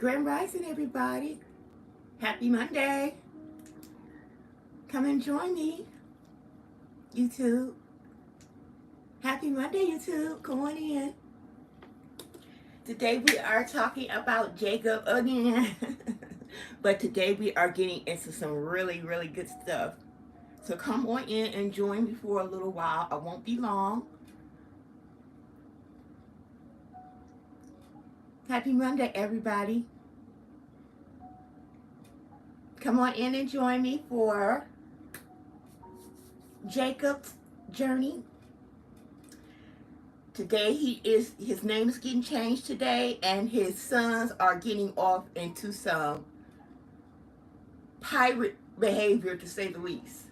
Grand Rising, everybody. Happy Monday. Come and join me, YouTube. Happy Monday, YouTube. Come on in. Today we are talking about Jacob again. But today we are getting into some really, really good stuff. So come on in and join me for a little while. I won't be long. Happy Monday, everybody. Come on in and join me for Jacob's journey. Today his name is getting changed today, and his sons are getting off into some pirate behavior, to say the least.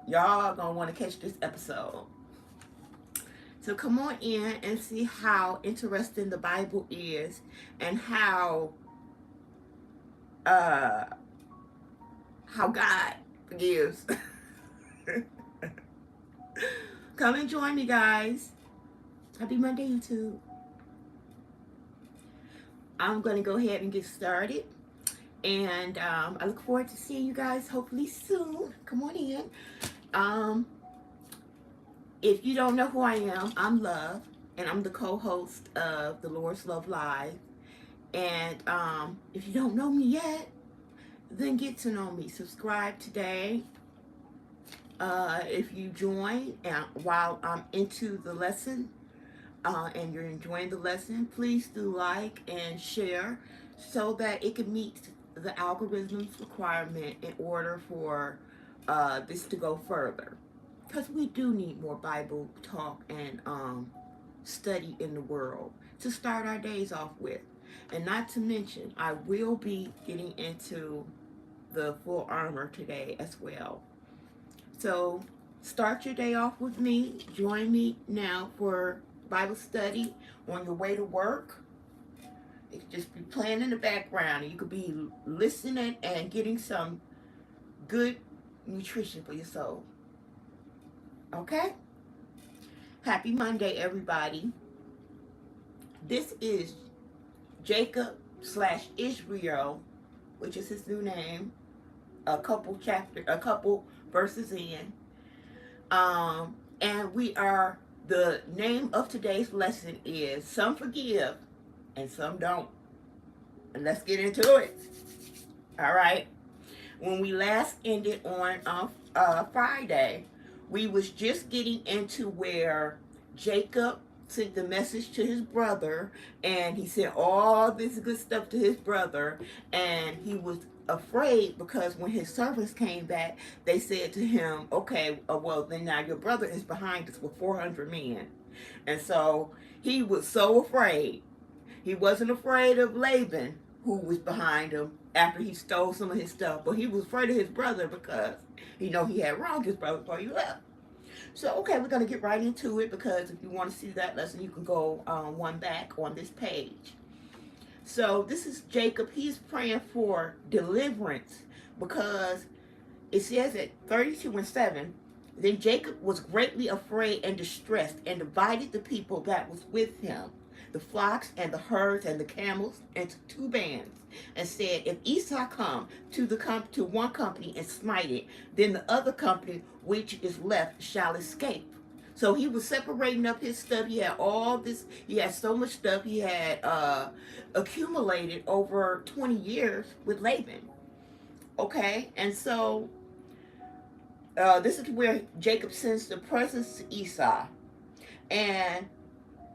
Y'all are gonna want to catch this episode. So come on in and see how interesting the Bible is, and how God forgives. Come and join me, guys. Happy Monday, YouTube. I'm going to go ahead and get started. And I look forward to seeing you guys hopefully soon. Come on in. If you don't know who I am, I'm Love. And I'm the co-host of the Lord's Love Live. And if you don't know me yet, then get to know me. Subscribe today. If you join while I'm into the lesson, and you're enjoying the lesson, please do like and share so that it can meet the algorithm's requirement in order for this to go further. Because we do need more Bible talk and study in the world to start our days off with. And not to mention, I will be getting into the full armor today as well. So start your day off with me. Join me now for Bible study on your way to work. It could just be playing in the background, and you could be listening and getting some good nutrition for your soul. Okay? Happy Monday, everybody. This is Jacob / Israel, which is his new name, a couple verses in. And the name of today's lesson is Some Forgive and Some Don't. And let's get into it. All right. When we last ended on Friday, we was just getting into where Jacob sent the message to his brother, and he said all this good stuff to his brother, and he was afraid because when his servants came back, they said to him, okay, well, then now your brother is behind us with 400 men. And so he was so afraid. He wasn't afraid of Laban, who was behind him after he stole some of his stuff, but he was afraid of his brother because he had wronged his brother before he left. So, okay, we're going to get right into it, because if you want to see that lesson, you can go one back on this page. So this is Jacob. He's praying for deliverance, because it says at 32:7, then Jacob was greatly afraid and distressed, and divided the people that was with him, the flocks and the herds and the camels, into two bands, and said, if Esau come to one company and smite it, then the other company which is left shall escape. So he was separating up his stuff. He had all this. He had so much stuff he had accumulated over 20 years with Laban. Okay, and so this is where Jacob sends the presents to Esau, and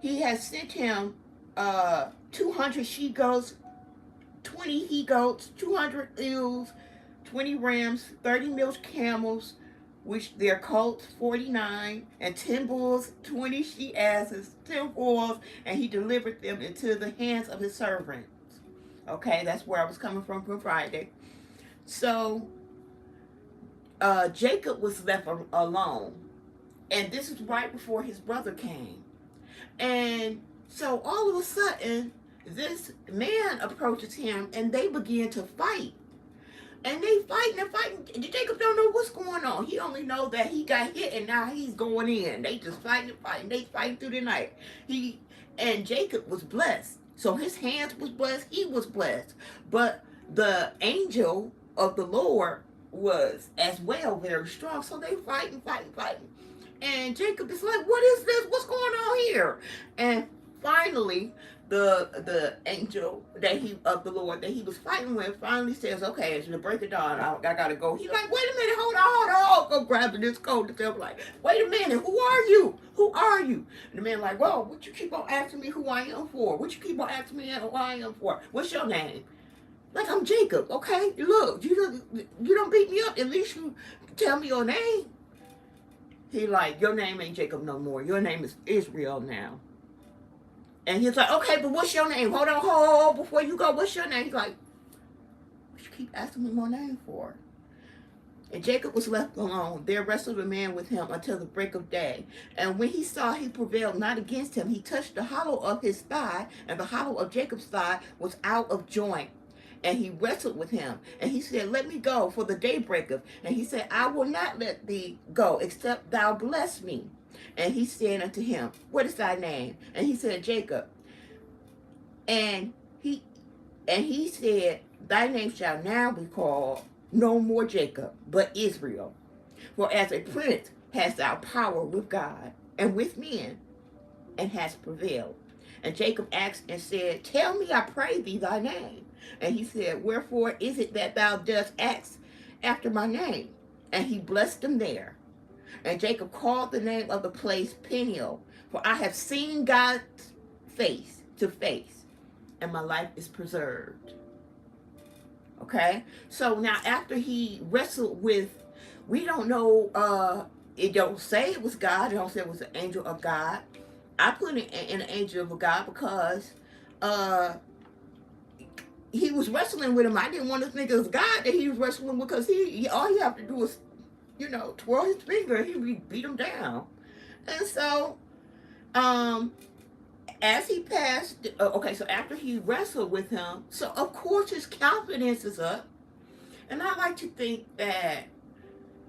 he has sent him 200 she goats, 20 he goats, 200 ewes, 20 rams, 30 milch camels, which their colts 49, and 10 bulls, 20 she asses, 10 foals, and he delivered them into the hands of his servants. Okay, that's where I was coming from Friday. So Jacob was left alone, and this is right before his brother came. And so all of a sudden, this man approaches him, and they begin to fight. And they fighting and fighting. Jacob don't know what's going on. He only know that he got hit, and now he's going in. They just fighting and fighting. They fighting through the night. And Jacob was blessed. So his hands was blessed, he was blessed. But the angel of the Lord was as well very strong. So they fighting, fighting, fighting. And Jacob is like, what is this? What's going on here? And finally, the angel that he of the Lord that he was fighting with finally says, okay, it's the break of dawn. I gotta go. He's like, wait a minute, hold on, hold on. Go grabbing this coat. The devil like, wait a minute, who are you? Who are you? And the man like, well, what you keep on asking me who I am for? What you keep on asking me who I am for? What's your name? Like, I'm Jacob, okay? Look, you don't beat me up. At least you tell me your name. He like, your name ain't Jacob no more. Your name is Israel now. And he's like, okay, but what's your name? Hold on, hold on, before you go, what's your name? He's like, what you keep asking me my name for? And Jacob was left alone. There wrestled a man with him until the break of day. And when he saw he prevailed not against him, he touched the hollow of his thigh, and the hollow of Jacob's thigh was out of joint. And he wrestled with him. And he said, let me go, for the day breaketh. And he said, I will not let thee go, except thou bless me. And he said unto him, what is thy name? And he said, Jacob. And he said, thy name shall now be called no more Jacob, but Israel. For as a prince hast thou power with God and with men, and hast prevailed. And Jacob asked and said, tell me, I pray thee, thy name. And he said, wherefore is it that thou dost ask after my name? And he blessed him there. And Jacob called the name of the place Peniel, for I have seen God's face to face, and my life is preserved. Okay? So now after he wrestled with, we don't know, it don't say it was God, it don't say it was an angel of God. I put it in an angel of God because he was wrestling with him. I didn't want to think it was God that he was wrestling with, because he all he have to do is, twirl his finger and he beat him down. And so, as he passed, okay, so after he wrestled with him, so of course his confidence is up. And I like to think that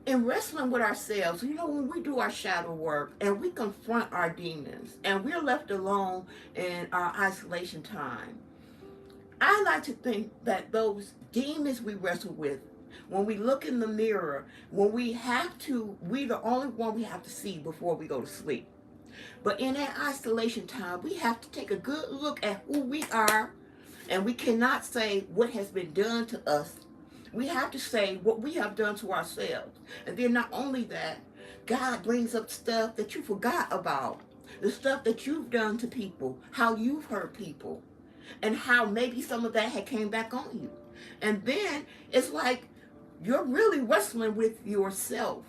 in wrestling with ourselves, when we do our shadow work and we confront our demons and we're left alone in our isolation time, I like to think that those demons we wrestle with, when we look in the mirror, when we're the only one we have to see before we go to sleep. But in that isolation time, we have to take a good look at who we are, and we cannot say what has been done to us. We have to say what we have done to ourselves. And then not only that, God brings up stuff that you forgot about, the stuff that you've done to people, how you've hurt people, and how maybe some of that had came back on you. And then it's like you're really wrestling with yourself,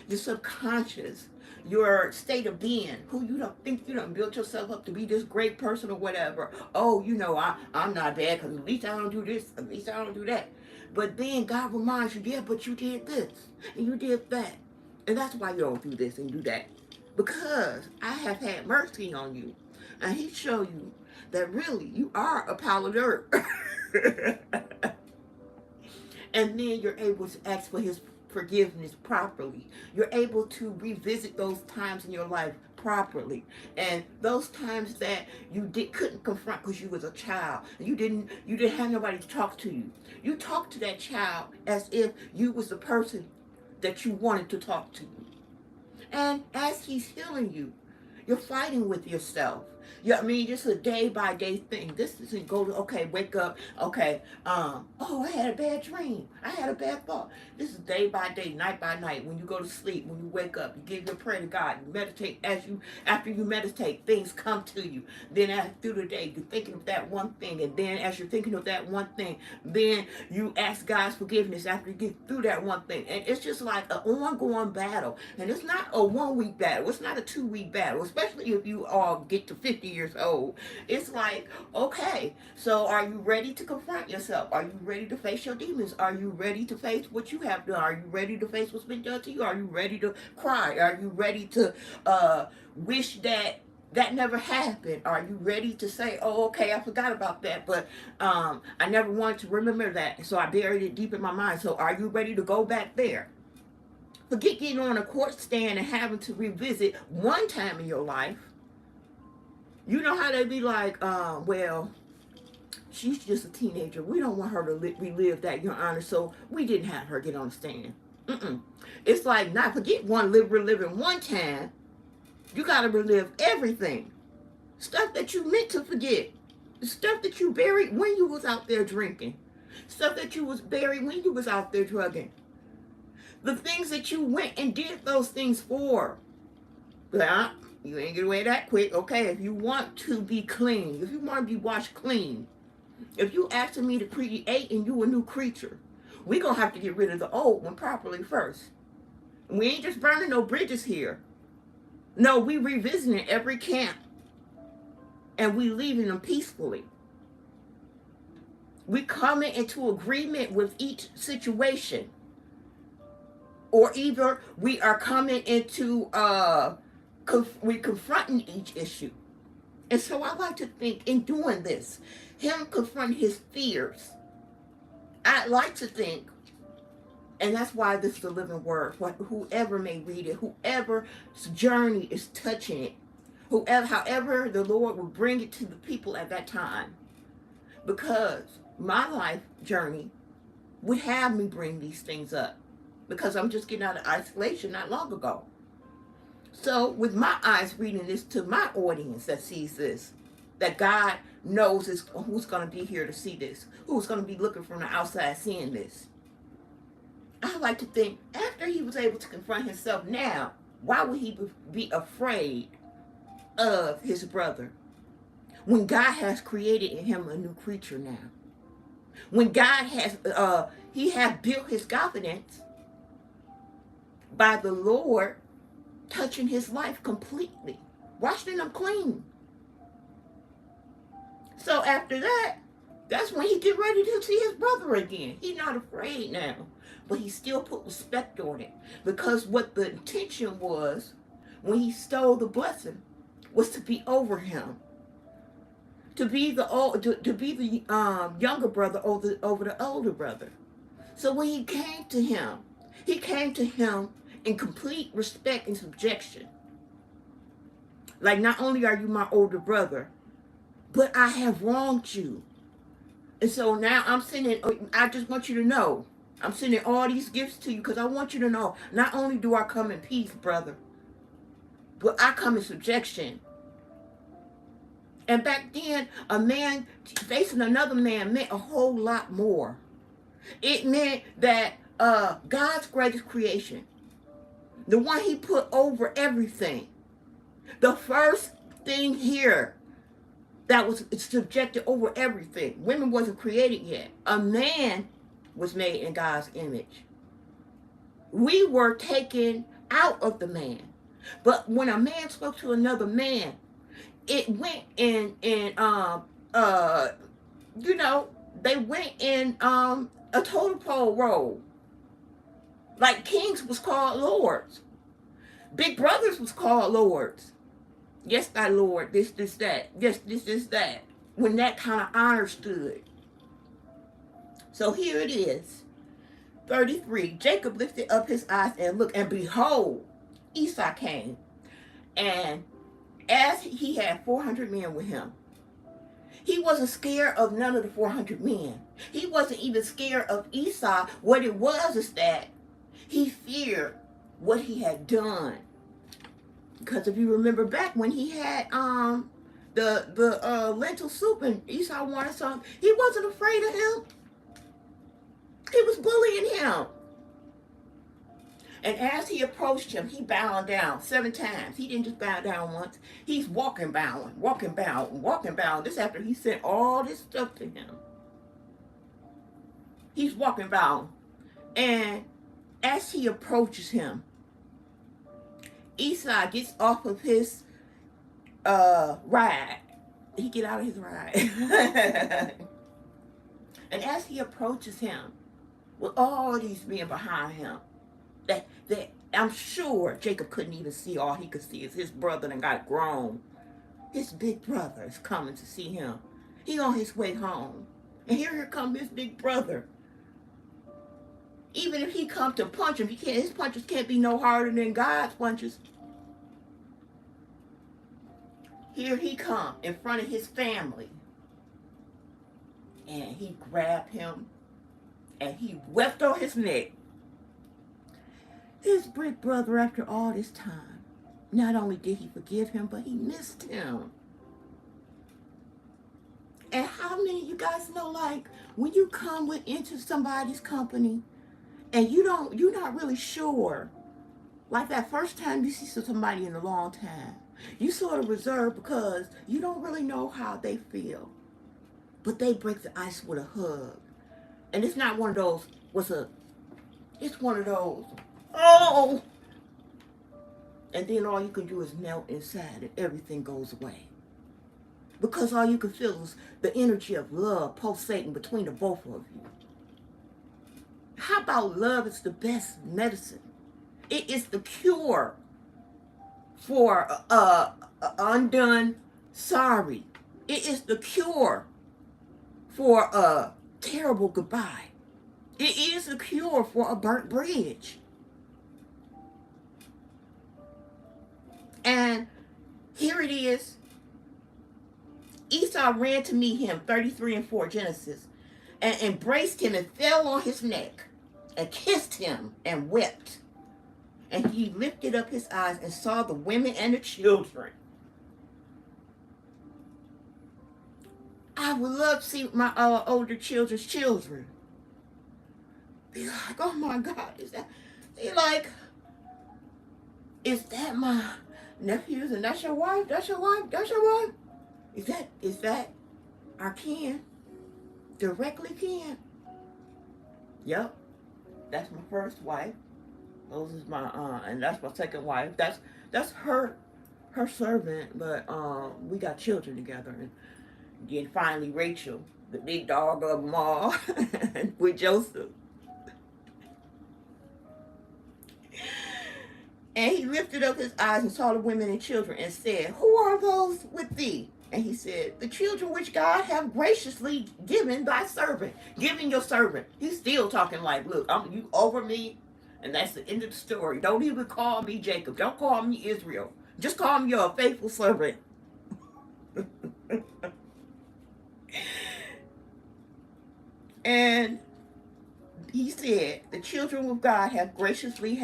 your subconscious, your state of being, who you don't think you don't build yourself up to be this great person or whatever. Oh, I'm not bad because at least I don't do this, at least I don't do that. But then God reminds you, yeah, but you did this and you did that. And that's why you don't do this and do that. Because I have had mercy on you. And he showed you that really you are a pile of dirt. And then you're able to ask for his forgiveness properly. You're able to revisit those times in your life properly, and those times that you couldn't confront because you was a child and you didn't have nobody to talk to you. You talk to that child as if you was the person that you wanted to talk to. And as he's healing you, you're fighting with yourself. It's a day by day thing. This isn't wake up, I had a bad dream. I had a bad thought. This is day by day, night by night. When you go to sleep, when you wake up, you give your prayer to God. You meditate. After you meditate, things come to you. Then through the day, you're thinking of that one thing. And then as you're thinking of that one thing, then you ask God's forgiveness after you get through that one thing. And it's just like an ongoing battle. And it's not a 1 week battle. It's not a 2 week battle, especially if you all get to 50 years old. It's like, okay, so are you ready to confront yourself? Are you ready to face your demons? Are you ready to face what you have done? Are you ready to face what's been done to you? Are you ready to cry? Are you ready to wish that never happened? Are you ready to say, oh, okay, I forgot about that, but I never wanted to remember that, so I buried it deep in my mind. So are you ready to go back there? Forget getting on a court stand and having to revisit one time in your life. You know how they be like, well, she's just a teenager. We don't want her to relive that, Your Honor, so we didn't have her get on the stand. It's like, not forget reliving one time. You got to relive everything. Stuff that you meant to forget. Stuff that you buried when you was out there drinking. Stuff that you was buried when you was out there drugging. The things that you went and did those things for. But you ain't get away that quick. Okay, if you want to be clean, if you want to be washed clean, if you asking me to create in you a new creature, we going to have to get rid of the old one properly first. We ain't just burning no bridges here. No, we revisiting every camp. And we leaving them peacefully. We coming into agreement with each situation. Or either we are coming into, we confronting each issue. And so I like to think in doing this, him confronting his fears, I like to think, and that's why this is the living word, whoever may read it, whoever's journey is touching it, however the Lord will bring it to the people at that time. Because my life journey would have me bring these things up. Because I'm just getting out of isolation not long ago. So with my eyes reading this to my audience that sees this, that God knows who's going to be here to see this, who's going to be looking from the outside seeing this. I like to think after he was able to confront himself now, why would he be afraid of his brother? When God has created in him a new creature now. When God has, he has built his confidence by the Lord touching his life completely, washing him clean. So after that, that's when he get ready to see his brother again. He's not afraid now, but he still put respect on it, because what the intention was when he stole the blessing was to be over him, to be the younger brother over the older brother. So when he came to him in complete respect and subjection. Like, not only are you my older brother, but I have wronged you. And so now I just want you to know, I'm sending all these gifts to you because I want you to know, not only do I come in peace, brother, but I come in subjection. And back then, a man facing another man meant a whole lot more. It meant that God's greatest creation, the one he put over everything, the first thing here that was subjected over everything. Women wasn't created yet. A man was made in God's image. We were taken out of the man. But when a man spoke to another man, it went they went in a total pole role. Like kings was called lords. Big brothers was called lords. Yes, thy Lord, this, that. Yes, this, that. When that kind of honor stood. So here it is. 33. Jacob lifted up his eyes and looked, and behold, Esau came. And as he had 400 men with him, he wasn't scared of none of the 400 men. He wasn't even scared of Esau. What it was is that he feared what he had done. Because if you remember back when he had the lentil soup and Esau wanted some, he wasn't afraid of him. He was bullying him. And as he approached him, he bowed down 7 times. He didn't just bow down once. He's walking, bowing. This after he sent all this stuff to him. He's walking, bowing. And as he approaches him, Esau gets off of his ride. He get out of his ride. And as he approaches him, with all these men behind him, that I'm sure Jacob couldn't even see. All he could see is his brother that got grown. His big brother is coming to see him. He on his way home. And here comes his big brother. Even if he come to punch him, his punches can't be no harder than God's punches. Here he come in front of his family. And he grabbed him and he wept on his neck. His big brother, after all this time, not only did he forgive him, but he missed him. And how many of you guys know, like, when you come into somebody's company and you're not really sure, like that first time you see somebody in a long time, you sort of reserve because you don't really know how they feel. But they break the ice with a hug. And it's not one of those, it's one of those, oh! And then all you can do is melt inside and everything goes away. Because all you can feel is the energy of love pulsating between the both of you. How about love is the best medicine? It is the cure for undone sorry. It is the cure for a terrible goodbye. It is the cure for a burnt bridge. And here it is. Esau ran to meet him, 33:4 Genesis, and embraced him and fell on his neck and kissed him and wept. And he lifted up his eyes and saw the women and the children. I would love to see my older children's children. Be like, oh my God, is that? Be like, is that my nephews? And that's your wife? That's your wife? That's your wife? Is that our kin? Directly kin? Yep. That's my first wife. Those is my and that's my second wife. That's her servant, but we got children together. And then finally Rachel, the big dog of them all, with Joseph. And he lifted up his eyes and saw the women and children and said, who are those with thee? And he said, the children which God have graciously given thy servant. Giving your servant. He's still talking like, look, you over me. And that's the end of the story. Don't even call me Jacob. Don't call me Israel. Just call me your faithful servant. And he said, the children of God have graciously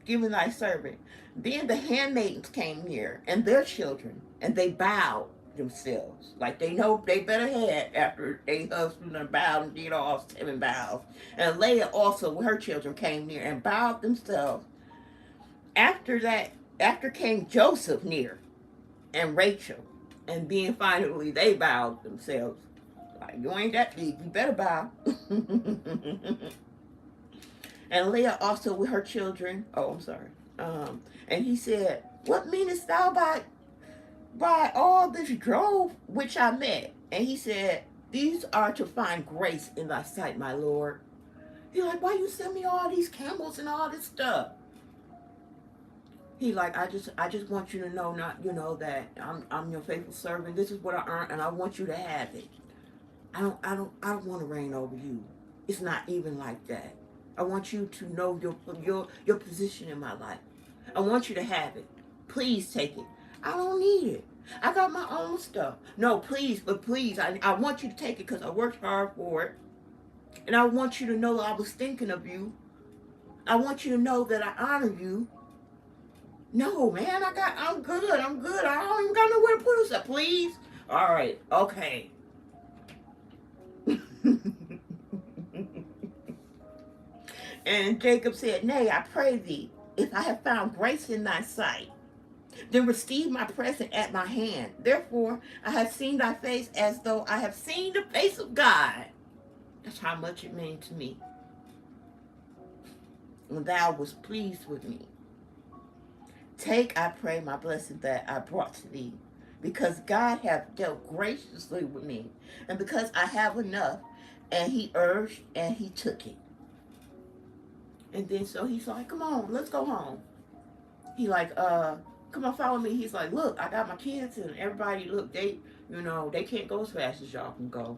given thy servant. Then the handmaidens came near, and their children, and they bowed themselves, like they know they better had after they husband and bowed and did all 7 bows. And Leah also with her children came near and bowed themselves. After came Joseph near, and Rachel, and then finally they bowed themselves. Like, you ain't that deep, you better bow. And Leah also with her children. Oh, I'm sorry. And he said, what meanest thou by all this drove which I met? And he said, these are to find grace in thy sight, my Lord. He like, why you send me all these camels and all this stuff? He like, I just want you to know, not that I'm your faithful servant. This is what I earned, and I want you to have it. I don't want to reign over you. It's not even like that. I want you to know your position in my life. I want you to have it. Please take it. I don't need it. I got my own stuff. No, please, I want you to take it because I worked hard for it. And I want you to know I was thinking of you. I want you to know that I honor you. No, man, I'm good. I don't even got nowhere to put this up. Please? All right, okay. And Jacob said, nay, I pray thee, if I have found grace in thy sight, then receive my present at my hand. Therefore, I have seen thy face as though I have seen the face of God. That's how much it meant to me. When thou was pleased with me. Take, I pray, my blessing that I brought to thee, because God hath dealt graciously with me, and because I have enough. And he urged, and he took it. And then so he's like, come on, let's go home. He like, come on, follow me. He's like, look, I got my kids and everybody, look, they can't go as fast as y'all can go.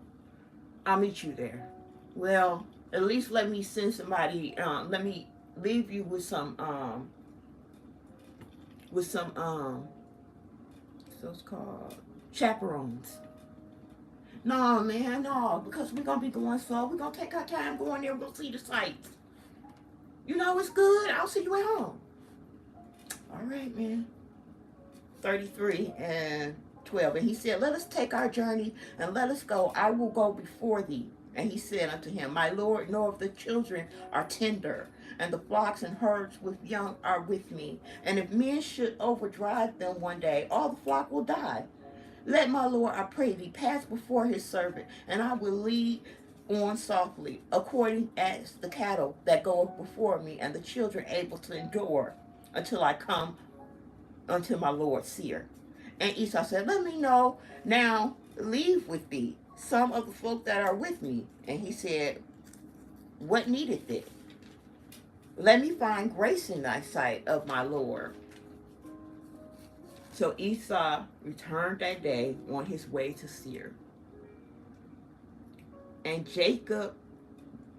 I'll meet you there. Well, at least let me send somebody, let me leave you with some so it's called chaperones. No, man, no, because we're going to be going slow. We're going to take our time going there. We'll see the sights. You know, it's good. I'll see you at home. All right, man. 33 and 12. And he said, let us take our journey and let us go. I will go before thee. And he said unto him, my Lord, know if the children are tender, and the flocks and herds with young are with me. And if men should overdrive them one day, all the flock will die. Let my Lord, I pray thee, pass before his servant, and I will lead on softly, according as the cattle that goeth before me, and the children able to endure until I come unto my Lord seer. And Esau said, let me know now, leave with thee some of the folk that are with me. And he said, what needeth it? Let me find grace in thy sight of my Lord. So Esau returned that day on his way to Seir. And Jacob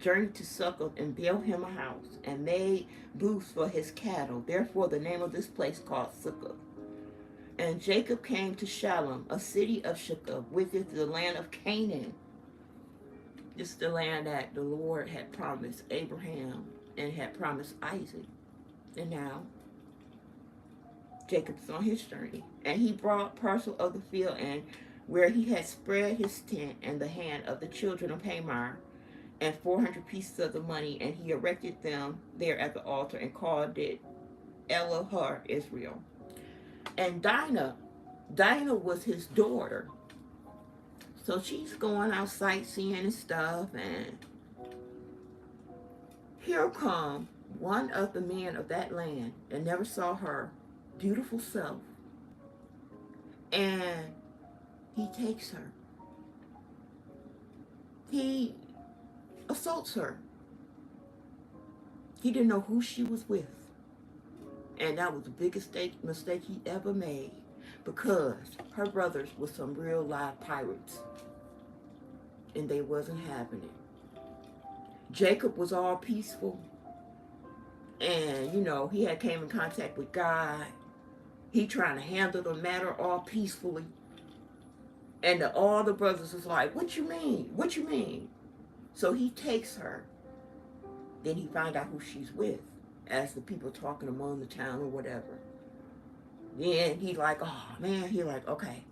journeyed to Succoth and built him a house and made booths for his cattle. Therefore the name of this place called Succoth. And Jacob came to Shalom, a city of Shechem, which is the land of Canaan. This is the land that the Lord had promised Abraham and had promised Isaac. And now Jacob's on his journey. And he brought parcel of the field and where he had spread his tent and the hand of the children of Hamor and 400 pieces of the money, and he erected them there at the altar and called it Elohar Israel. And Dinah was his daughter. So she's going out sightseeing and stuff, and here come one of the men of that land that never saw her beautiful self, and he takes her. He assaults her. He didn't know who she was with. And that was the biggest mistake he ever made, because her brothers were some real live pirates, and they wasn't having it. Jacob was all peaceful, and he had came in contact with God. He trying to handle the matter all peacefully, and all the brothers was like, what you mean? What you mean? So he takes her. Then he find out who she's with, as the people talking among the town or whatever. Then he like, oh man, he like, okay,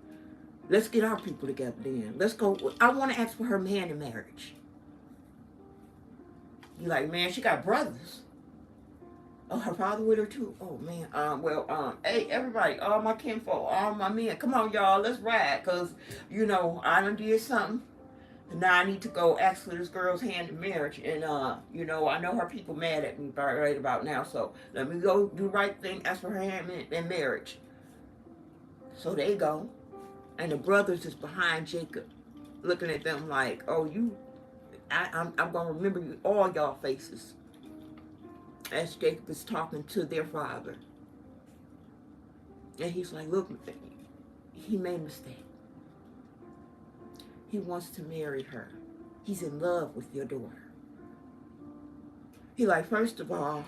let's get our people together then. Let's go. I want to ask for her man in marriage. You like, man, she got brothers. Oh, her father with her too? Oh man. Hey everybody, all my kinfolk, all my men, come on y'all, let's ride. Cause, I done did something. And now I need to go ask for this girl's hand in marriage. And, I know her people mad at me right about now. So let me go do the right thing, ask for her hand in marriage. So they go. And the brothers is behind Jacob, looking at them like, oh, I'm going to remember you, all y'all faces. As Jacob is talking to their father. And he's like, look, he made a mistake. He wants to marry her. He's in love with your daughter. He like, first of all,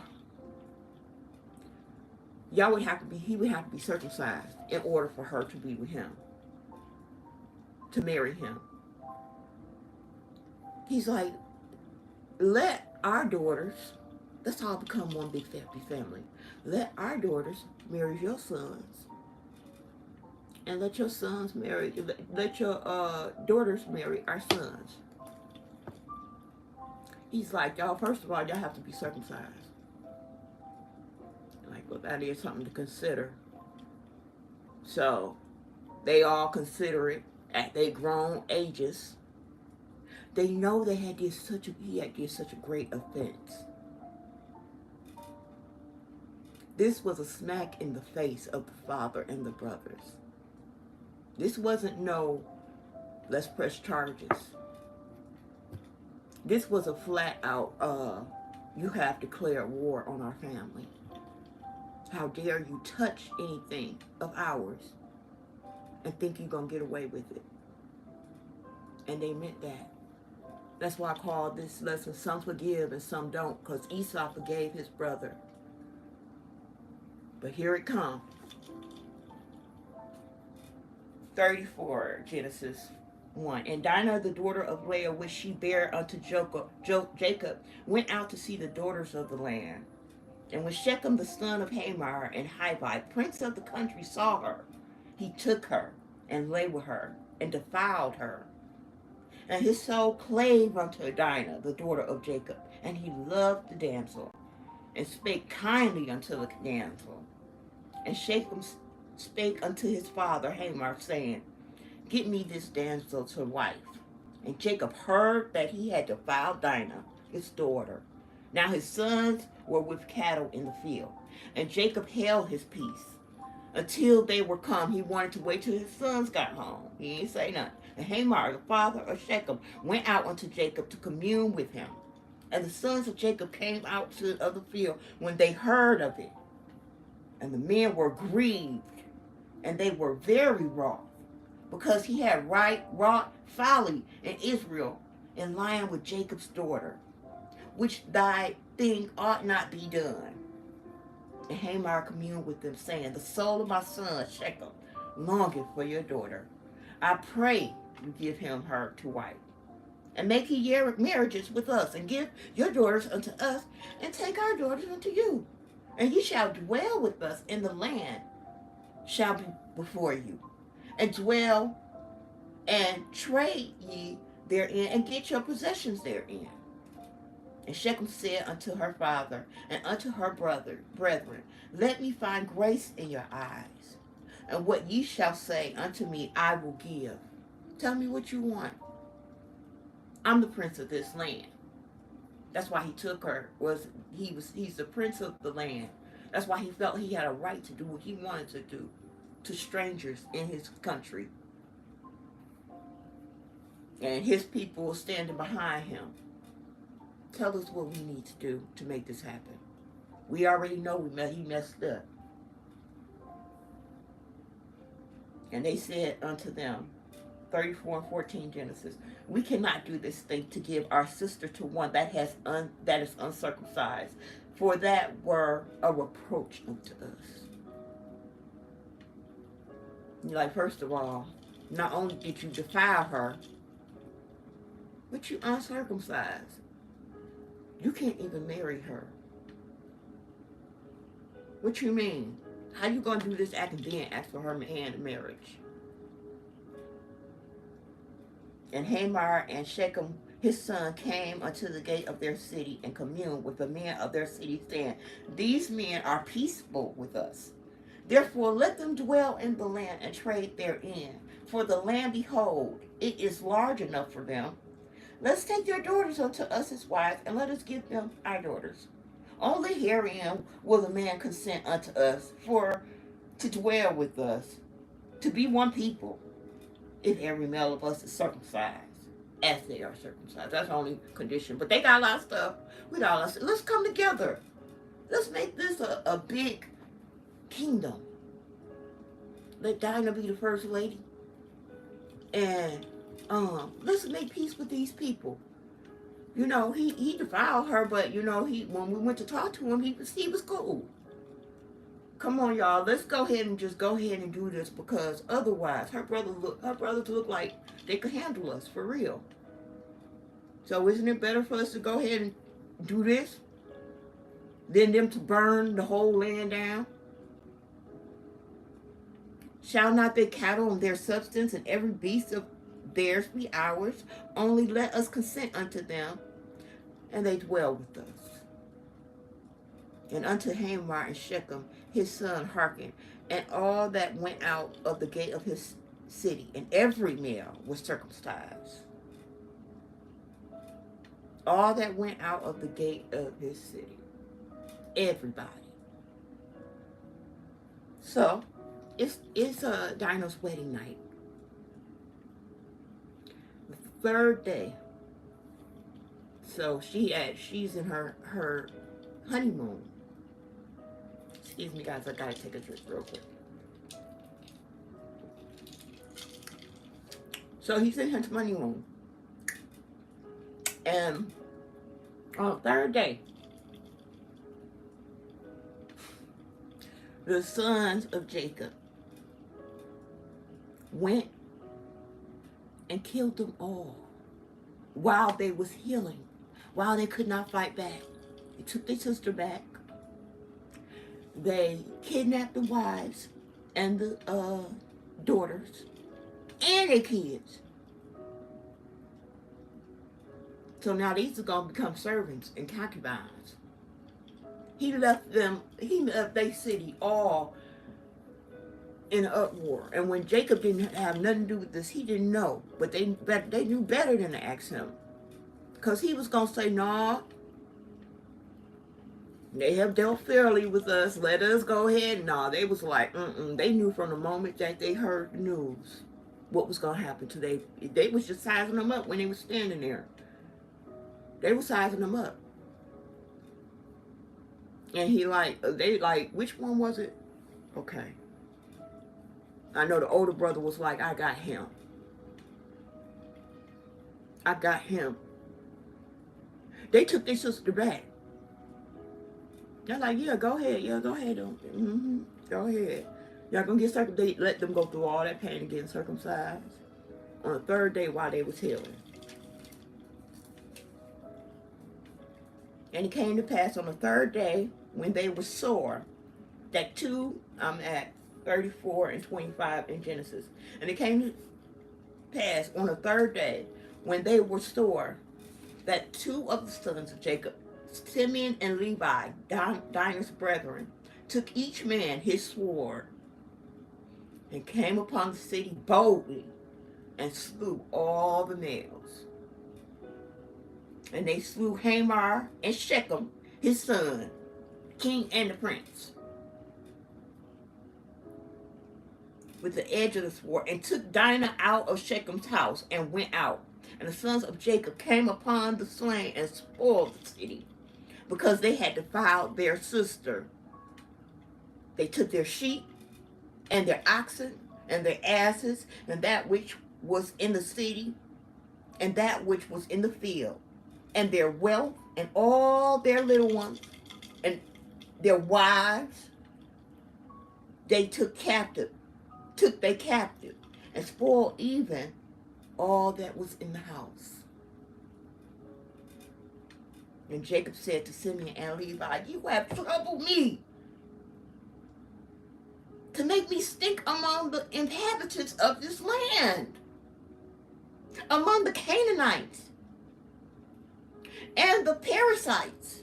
he would have to be circumcised in order for her to be with him, to marry him. He's like, let our daughters, let's all become one big happy family. Let our daughters marry your sons, and let your sons marry, let your daughters marry our sons. He's like, y'all, first of all, y'all have to be circumcised. Like, well, that is something to consider. So, they all consider it at their grown ages. They know he had did such a great offense. This was a smack in the face of the father and the brothers. This wasn't no, let's press charges. This was a flat out, you have declared war on our family. How dare you touch anything of ours and think you're going to get away with it. And they meant that. That's why I call this lesson, some forgive and some don't, because Esau forgave his brother. But here it comes. 34, Genesis 1. And Dinah, the daughter of Leah, which she bare unto Jacob, went out to see the daughters of the land. And when Shechem, the son of Hamor, and Hivite, prince of the country, saw her, he took her, and lay with her, and defiled her. And his soul clave unto Dinah, the daughter of Jacob, and he loved the damsel, and spake kindly unto the damsel. And Shechem spake unto his father Hamor, saying, Get me this damsel to wife. And Jacob heard that he had defiled Dinah, his daughter. Now his sons were with cattle in the field. And Jacob held his peace until they were come. He wanted to wait till his sons got home. He didn't say nothing. And Hamor, the father of Shechem, went out unto Jacob to commune with him. And the sons of Jacob came out of the field when they heard of it. And the men were grieved, and they were very wroth, because he had wrought folly in Israel in lying with Jacob's daughter, which thy thing ought not be done. And Hamor communed with them, saying, The soul of my son Shechem longeth for your daughter. I pray you give him her to wife. And make ye marriages with us, and give your daughters unto us, and take our daughters unto you. And ye shall dwell with us in the land, shall be before you. And dwell and trade ye therein, and get your possessions therein. And Shechem said unto her father and unto her brethren, Let me find grace in your eyes, and what ye shall say unto me I will give. Tell me what you want. I'm the prince of this land. That's why he took her. He's the prince of the land. That's why he felt he had a right to do what he wanted to do to strangers in his country. And his people were standing behind him. Tell us what we need to do to make this happen. We already know he messed up. And they said unto them, 34 and 14 Genesis, we cannot do this thing to give our sister to one that is uncircumcised, for that were a reproach unto us. Like, first of all, not only did you defile her, but you uncircumcised. You can't even marry her. What you mean? How you gonna do this act and then ask for her hand in marriage? And Hamor and Shechem, his son, came unto the gate of their city and communed with the men of their city, saying, These men are peaceable with us. Therefore let them dwell in the land and trade therein. For the land, behold, it is large enough for them. Let's take their daughters unto us as wives, and let us give them our daughters. Only herein will the man consent unto us to dwell with us, to be one people, if every male of us is circumcised, as they are circumcised. That's the only condition. But they got a lot of stuff. We got a lot of stuff. Let's come together. Let's make this a big kingdom. Let Dinah be the first lady. And let's make peace with these people. You know, he defiled her, but you know, when we went to talk to him, he was cool. Come on, y'all. Let's go ahead and do this, because otherwise, her brothers look like they could handle us for real. So isn't it better for us to go ahead and do this than them to burn the whole land down? Shall not their cattle and their substance and every beast of theirs be ours? Only let us consent unto them, and they dwell with us. And unto Hamor and Shechem his son hearkened, and all that went out of the gate of his city, and every male was circumcised. All that went out of the gate of his city. Everybody. So, it's Dinah's wedding night. The third day. So she's in her honeymoon. Excuse me, guys, I gotta take a drink real quick. So he's in his honeymoon. And on the third day, the sons of Jacob went and killed them all while they was healing, while they could not fight back. They took their sister back. They kidnapped the wives and the daughters and their kids. So now these are going to become servants and concubines. He left their city all in an uproar. And when Jacob didn't have nothing to do with this, he didn't know. But they knew better than to ask him. Because he was going to say, no, they have dealt fairly with us. Let us go ahead. No, they was like, They knew from the moment that they heard the news what was going to happen to them. They was just sizing them up when they were standing there. They were sizing them up. And they which one was it? Okay. I know the older brother was like, I got him. I got him. They took their sister back. They're like, yeah, go ahead. Yeah, go ahead. Go ahead. Y'all gonna get circumcised. Let them go through all that pain of getting circumcised on the third day while they was healing. And it came to pass on the third day when they were sore, that I'm at 34 and 25 in Genesis. And it came to pass on the third day when they were sore, that two of the sons of Jacob, Simeon and Levi, Dinah's brethren, took each man his sword and came upon the city boldly and slew all the males. And they slew Hamor and Shechem, his son, king and the prince, with the edge of the sword, and took Dinah out of Shechem's house and went out. And the sons of Jacob came upon the slain and spoiled the city, because they had defiled their sister. They took their sheep and their oxen and their asses and that which was in the city and that which was in the field, and their wealth and all their little ones and their wives they took they captive, and spoiled even all that was in the house. And Jacob said to Simeon and Levi, you have troubled me to make me stink among the inhabitants of this land, among the Canaanites and the Perizzites,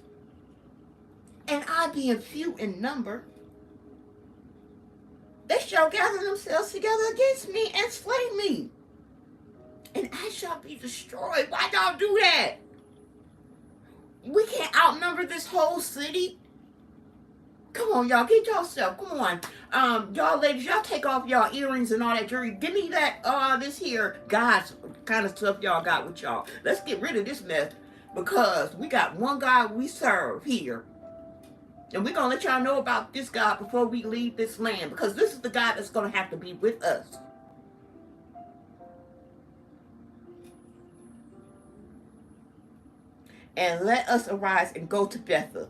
and I being few in number, they shall gather themselves together against me and slay me, and I shall be destroyed. Why y'all do that? We can't outnumber this whole city. Come on, y'all, get yourself. Come on, y'all ladies, y'all take off y'all earrings and all that jewelry. Give me that, this here God's kind of stuff y'all got with y'all. Let's get rid of this mess, because we got one God we serve here. And we're going to let y'all know about this God before we leave this land, because this is the God that's going to have to be with us. And let us arise and go to Bethel,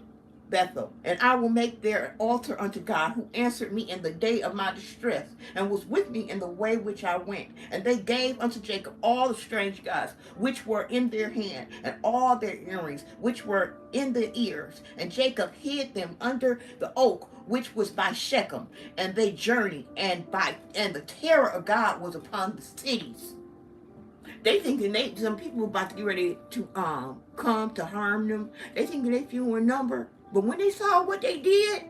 and I will make there an altar unto God, who answered me in the day of my distress, and was with me in the way which I went. And they gave unto Jacob all the strange gods which were in their hand, and all their earrings which were in their ears. And Jacob hid them under the oak which was by Shechem. And they journeyed, and the terror of God was upon the cities. They thinking some people were about to get ready to come to harm them. They thinking they few in number. But when they saw what they did,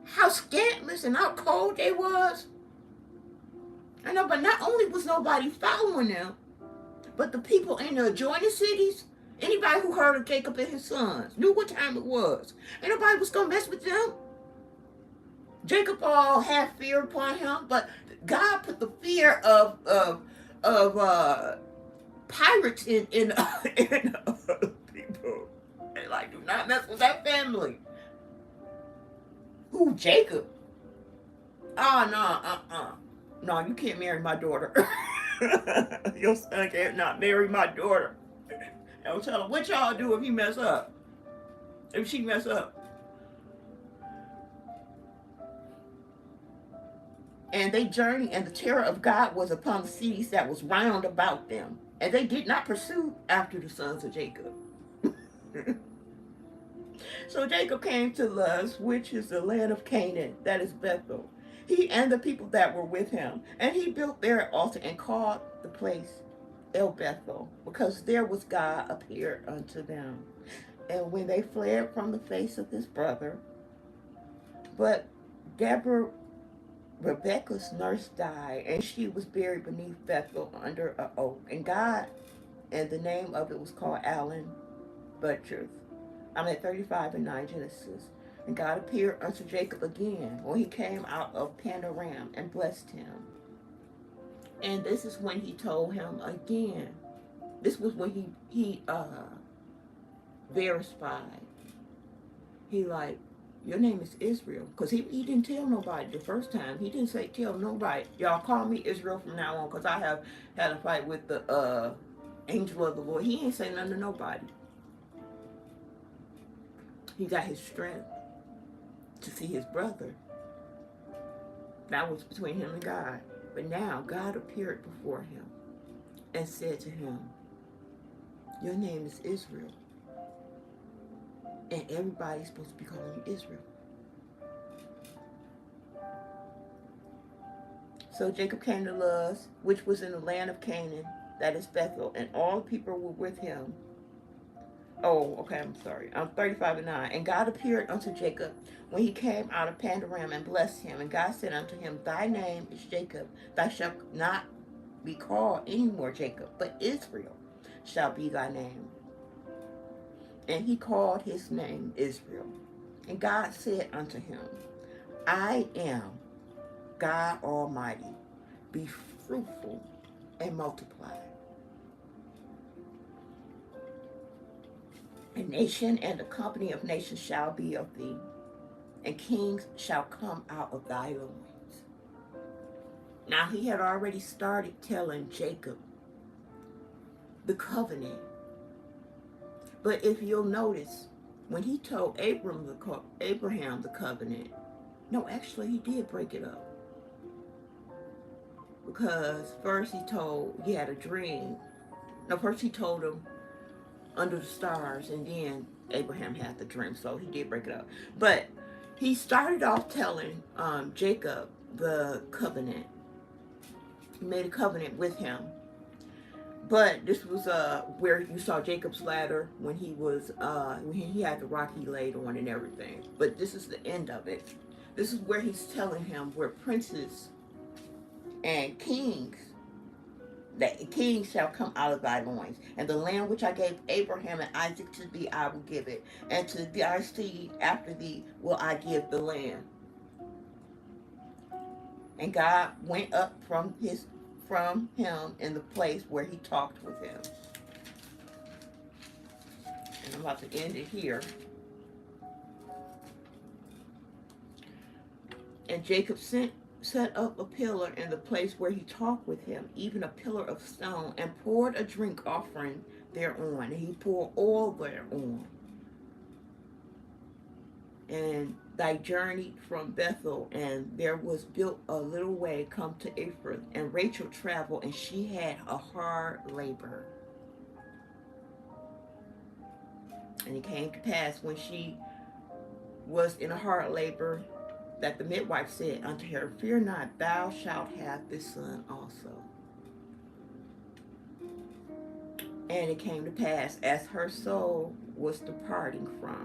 how scantless and how cold they was, I know, but not only was nobody following them, but the people in the adjoining cities, anybody who heard of Jacob and his sons, knew what time it was. Ain't nobody was going to mess with them. Jacob all had fear upon him, but God put the fear of pirates in people. They like, do not mess with that family. Who, Jacob? Oh, no, No, you can't marry my daughter. Your son can't not marry my daughter. I'll tell him, what y'all do if he mess up? If she mess up? And they journeyed, and the terror of God was upon the cities that was round about them. And they did not pursue after the sons of Jacob. So Jacob came to Luz, which is the land of Canaan, that is Bethel, he and the people that were with him. And he built there an altar and called the place El Bethel, because there was God appeared unto them. And when they fled from the face of his brother, but Deborah, Rebekah's nurse, died, and she was buried beneath Bethel under an oak. And God, and the name of it was called Alan Butchers. I'm at 35 and 9 Genesis. And God appeared unto Jacob again when he came out of Panaram and blessed him. And this is when he told him again. This was when he verified. He like, your name is Israel. Because he didn't tell nobody the first time. He didn't say tell nobody. Y'all call me Israel from now on, because I have had a fight with the angel of the Lord. He ain't say nothing to nobody. He got his strength to see his brother. That was between him and God. But now God appeared before him and said to him, your name is Israel. And everybody's supposed to be calling you Israel. So Jacob came to Luz, which was in the land of Canaan, that is Bethel, and all the people were with him. Oh, okay, I'm sorry. I'm 35 and 9. And God appeared unto Jacob when he came out of Pandaram and blessed him. And God said unto him, thy name is Jacob. Thou shalt not be called any more Jacob, but Israel shall be thy name. And he called his name Israel. And God said unto him, I am God Almighty. Be fruitful and multiply. A nation and a company of nations shall be of thee, and kings shall come out of thy loins. Now he had already started telling Jacob the covenant. But if you'll notice, when he told Abraham the covenant, no, actually he did break it up. Because first he had a dream. No, first he told him under the stars, and then Abraham had the dream, so he did break it up. But he started off telling Jacob the covenant. He made a covenant with him. But this was where you saw Jacob's ladder when he had the rock he laid on and everything. But this is the end of it. This is where he's telling him where princes and kings, that kings shall come out of thy loins, and the land which I gave Abraham and Isaac to thee I will give it, and to thy seed after thee will I give the land. And God went up from him in the place where he talked with him. And I'm about to end it here. And Jacob set up a pillar in the place where he talked with him, even a pillar of stone, and poured a drink offering thereon. And he poured oil thereon. And thy journeyed from Bethel, and there was built a little way come to Ephrath. And Rachel traveled, and she had a hard labor. And it came to pass when she was in a hard labor, that the midwife said unto her, fear not, thou shalt have this son also. And it came to pass, as her soul was departing for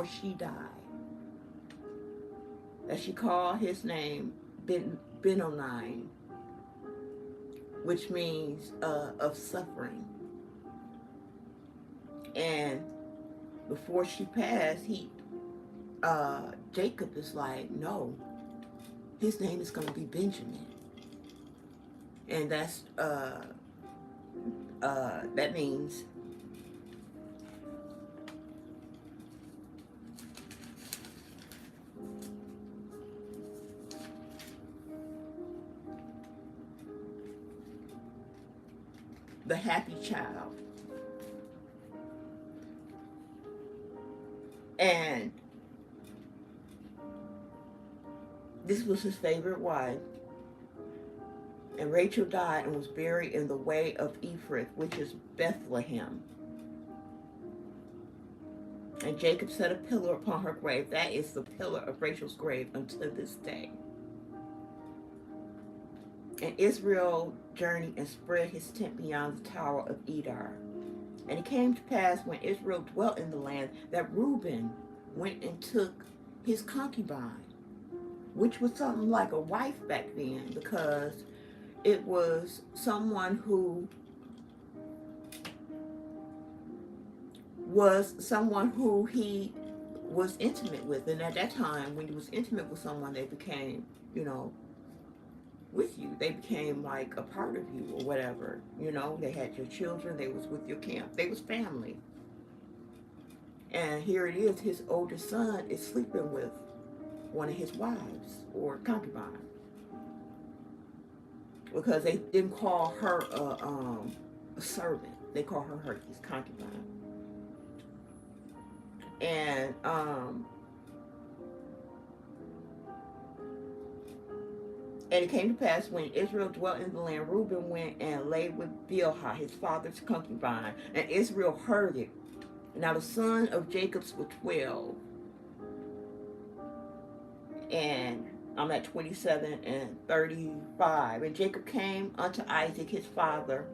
she died, that she called his name Benoni, which means of suffering. And before she passed, Jacob is like, no, his name is going to be Benjamin. And that's, that means the happy child. And This was his favorite wife. And Rachel died and was buried in the way of Ephrath, which is Bethlehem. And Jacob set a pillar upon her grave. That is the pillar of Rachel's grave until this day. And Israel journeyed and spread his tent beyond the tower of Edar. And it came to pass when Israel dwelt in the land that Reuben went and took his concubine, which was something like a wife back then, because it was someone who he was intimate with. And at that time, when you was intimate with someone, they became, with you. They became like a part of you or whatever. They had your children. They was with your camp. They was family. And here it is, his oldest son is sleeping with one of his wives or concubine. Because they didn't call her a servant. They call her his concubine. And it came to pass when Israel dwelt in the land, Reuben went and lay with Bilhah, his father's concubine, and Israel heard it. Now the sons of Jacob were 12. And I'm at 27 and 35. And Jacob came unto Isaac his father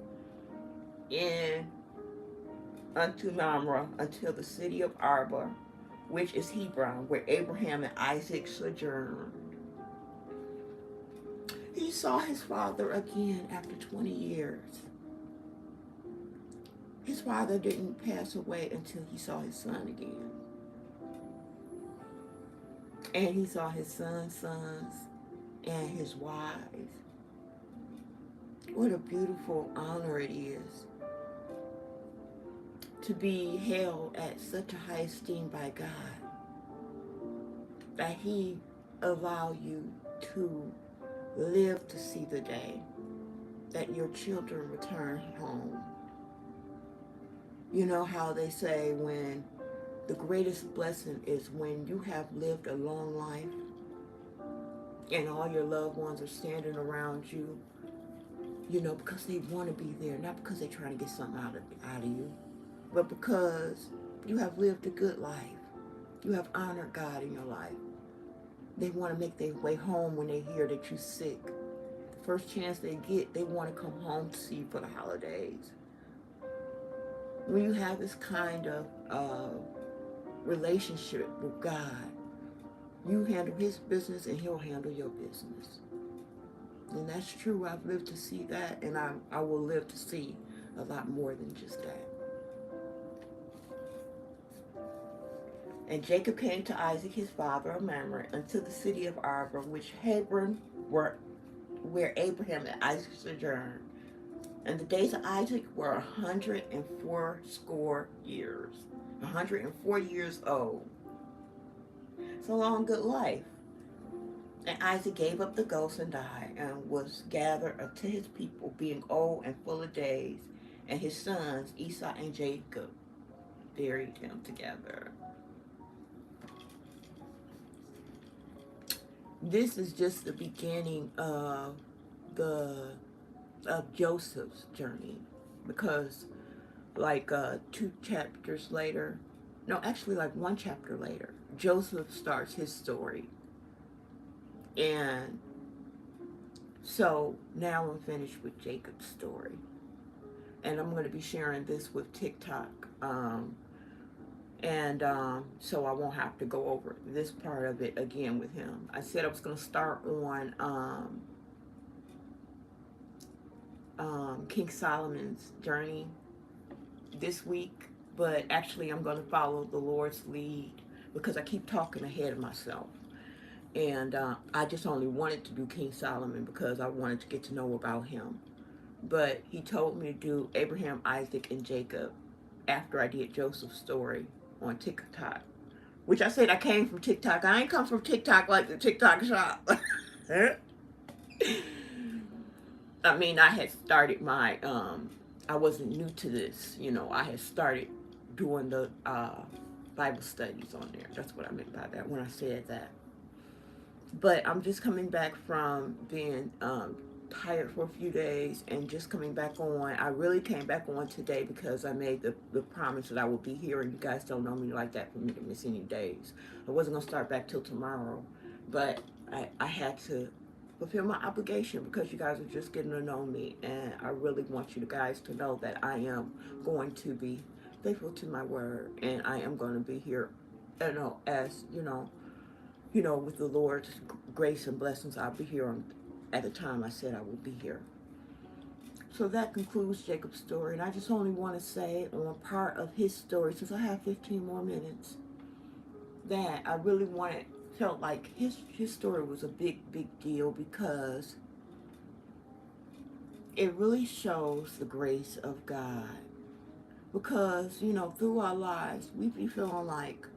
unto Mamre, until the city of Arba, which is Hebron, where Abraham and Isaac sojourned. He saw his father again after 20 years. His father didn't pass away until he saw his son again. And he saw his sons and his wives. What a beautiful honor it is to be held at such a high esteem by God, that he allow you to live to see the day that your children return home. You know how they say when the greatest blessing is when you have lived a long life and all your loved ones are standing around you, because they want to be there, not because they're trying to get something out of you, but because you have lived a good life. You have honored God in your life. They want to make their way home when they hear that you're sick. The first chance they get, they want to come home to see you for the holidays. When you have this kind of relationship with God, you handle his business and he'll handle your business. And that's true. I've lived to see that, and I will live to see a lot more than just that. And Jacob came to Isaac his father of Mamre unto the city of Arba, which Hebron where Abraham and Isaac sojourned. And the days of Isaac were 104 years. 104 years old. It's a long, good life. And Isaac gave up the ghost and died, and was gathered unto his people, being old and full of days. And his sons, Esau and Jacob, buried him together. This is just the beginning of Joseph's journey, because like 2 chapters later, no, actually like 1 chapter later, Joseph starts his story. And so now I'm finished with Jacob's story, and I'm going to be sharing this with TikTok. So I won't have to go over this part of it again with him. I said I was going to start on King Solomon's journey this week, but actually I'm going to follow the Lord's lead, because I keep talking ahead of myself. And I just only wanted to do King Solomon because I wanted to get to know about him. But he told me to do Abraham, Isaac, and Jacob after I did Joseph's story on TikTok, which I said I came from TikTok. I ain't come from TikTok like the TikTok shop. I mean, I had started my, I wasn't new to this, I had started doing the Bible studies on there. That's what I meant by that when I said that. But I'm just coming back from being tired for a few days and just coming back on. I really came back on today because I made the promise that I would be here, and you guys don't know me like that for me to miss any days. I wasn't going to start back till tomorrow, but I had to fulfill my obligation because you guys are just getting to know me, and I really want you guys to know that I am going to be faithful to my word, and I am going to be here, as with the Lord's grace and blessings, I'll be here at the time I said I would be here. So that concludes Jacob's story, and I just only want to say on part of his story, since I have 15 more minutes, that I really felt like his story was a big deal because it really shows the grace of God. Because, through our lives, we be feeling like,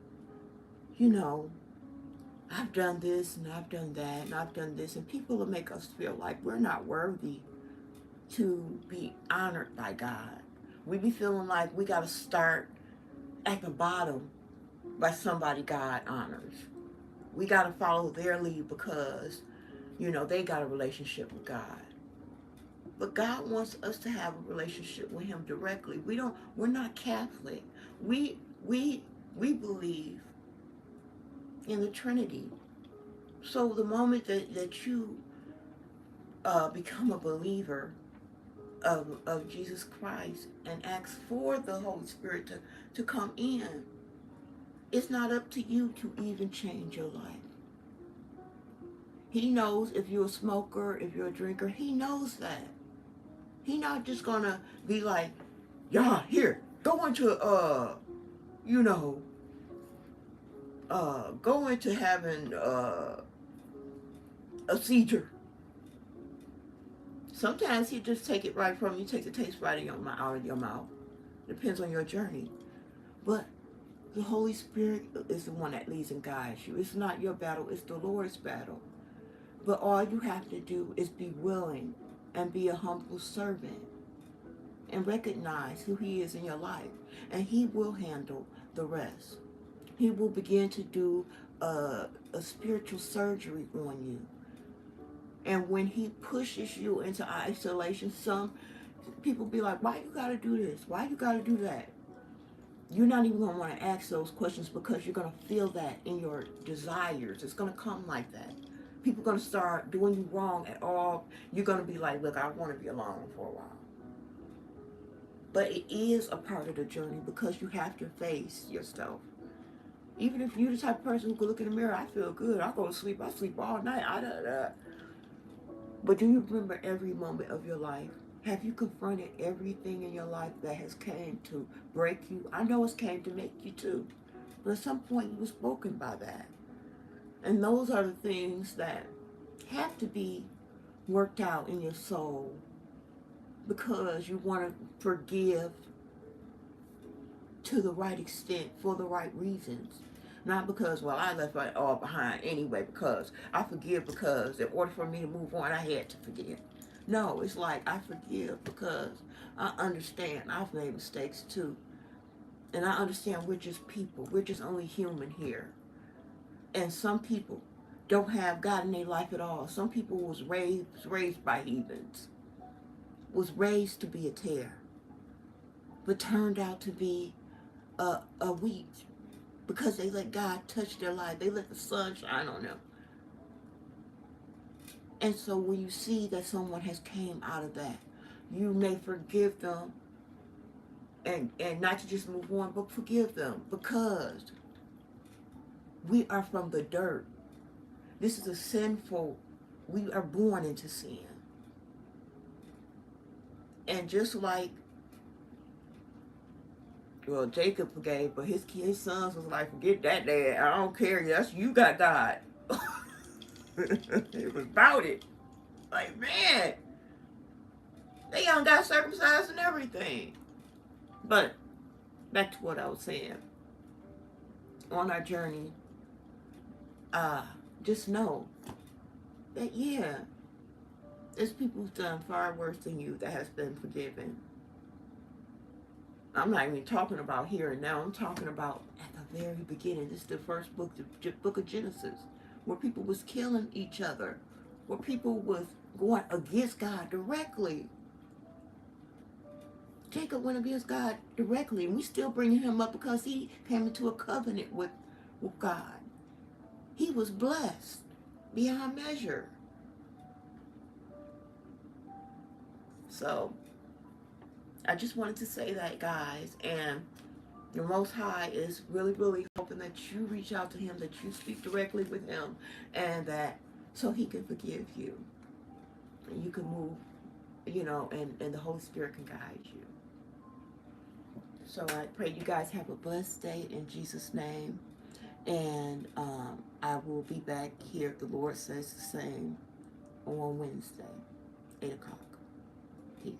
you know, I've done this and I've done that and I've done this, and people will make us feel like we're not worthy to be honored by God. We be feeling like we got to start at the bottom by somebody God honors. We got to follow their lead because, they got a relationship with God. But God wants us to have a relationship with Him directly. We're not Catholic. We we we believe in the Trinity. So the moment that you become a believer of Jesus Christ and ask for the Holy Spirit to come in, it's not up to you to even change your life. He knows if you're a smoker, if you're a drinker, He knows that. He not just gonna be like, yeah, here, go into you know, go into having a seizure. Sometimes He just take it right from you, take the taste right out of your mouth. Depends on your journey. But the Holy Spirit is the one that leads and guides you. It's not your battle, it's the Lord's battle. But all you have to do is be willing and be a humble servant and recognize who He is in your life. And He will handle the rest. He will begin to do a spiritual surgery on you. And when He pushes you into isolation, some people be like, why you gotta do this? Why you gotta do that? You're not even going to want to ask those questions because you're going to feel that in your desires. It's going to come like that. People are going to start doing you wrong at all. You're going to be like, look, I want to be alone for a while. But it is a part of the journey because you have to face yourself. Even if you're the type of person who can look in the mirror, I feel good, I go to sleep, I sleep all night, But do you remember every moment of your life? Have you confronted everything in your life that has came to break you? I know it's came to make you too. But at some point you were broken by that. And those are the things that have to be worked out in your soul because you want to forgive to the right extent for the right reasons. Not because, well, I left it all behind anyway, because I forgive because in order for me to move on, I had to forgive. No, it's like I forgive because I understand I've made mistakes too. And I understand we're just people. We're just only human here. And some people don't have God in their life at all. Some people was raised by heathens, was raised to be a tear, but turned out to be a wheat because they let God touch their life. They let the sun shine on them. And so when you see that someone has came out of that, you may forgive them and not to just move on, but forgive them because we are from the dirt. This is a sinful, we are born into sin. And just like, well, Jacob forgave, but his sons was like, forget that, Dad. I don't care. That's you got God. It was about it. Like, man, they young got circumcised and everything. But back to what I was saying. On our journey, uh, just know that there's people who've done far worse than you that has been forgiven. I'm not even talking about here and now. I'm talking about at the very beginning. This is the first book of Genesis. where people was killing each other, where people was going against God directly. Jacob went against God directly, and we still bringing him up because he came into a covenant with God. He was blessed beyond measure. So I just wanted to say that, guys. And the Most High is really, really hoping that you reach out to him, that you speak directly with him, and that so he can forgive you. And you can move, and the Holy Spirit can guide you. So I pray you guys have a blessed day in Jesus' name. And I will be back here, if the Lord says the same, on Wednesday, 8 o'clock. Peace.